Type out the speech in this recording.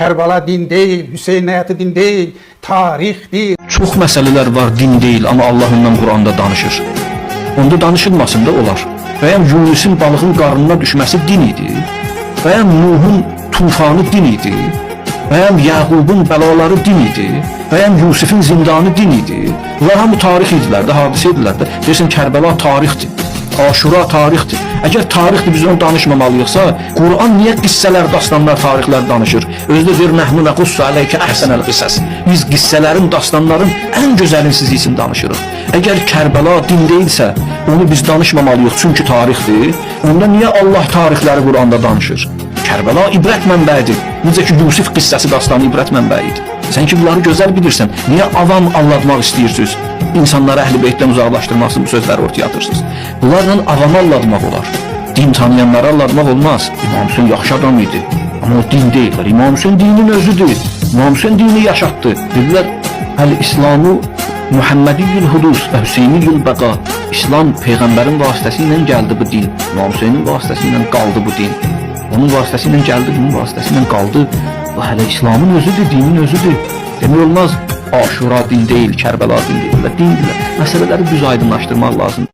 Kərbala din deyil, Hüseyn həyatı din deyil, tarix deyil. Çox məsələlər var, din deyil, amma Allah ondan Quranda danışır. Onda danışılmasın da olar. Bəyəm Yunusun balığın qarnına düşməsi din idi? Bəyəm Nuhun tufanı din idi? Bəyəm Yaqubun bəlaları din idi? Bəyəm Yusufun zindanı din idi? Bunlar hamı tarix idilər də, hadisə idilər də. Deyirsən Kərbəla tarixdir, Aşura tarixdir. Əgər tarixdir biz onu danışmamalıyıqsa, Quran niyə qissələr, dastanlar, tarixlər danışır? Özü də deyir, nəhnu nəqussu ələykə əhsənəl qisəs. Biz qissələrin, dastanların ən gözəlini siz üçün danışırıq. Əgər Kərbəla din deyilsə, onu biz danışmamalıyıq çünki tarixdir. Onda niyə Allah tarixləri Quranda danışır? Kərbəla ibrət mənbəyidir. Necə ki Yusuf qissəsi, dastanı ibrət mənbəyidir. Sən ki bunları gözəl bilirsən, niyə avam anlatmaq istəyirsiniz? İnsanları Əhl-i Beytdən uzaqlaşdırmaq üçün bu sözləri ortaya atırsınız. Bunlarla avamı anlatmaq olar. Din tanıyanları anlatmaq olmaz. İmam Hüseyin yaxşı adam idi, amma o din deyil. İmam Hüseyin dinin özüdür. İmam Hüseyin dini yaşatdı. Dedilər, Əl-İslamu Muhammediyyül Hudus və Hüseyniyyül Bəqa. İslam Peyğəmbərin vasitəsilə gəldi bu din. İmam Hüseynin vasitəsilə qaldı bu din. Onun vasitəsilə gəldi, bunun vasitəsilə qaldı. Bu hələ İslamın özüdür, dinin özüdür. Demək olmaz, Aşura din deyil, Kərbəla din deyil. Dindirlər. Məsələləri düz aydınlaşdırmaq lazım.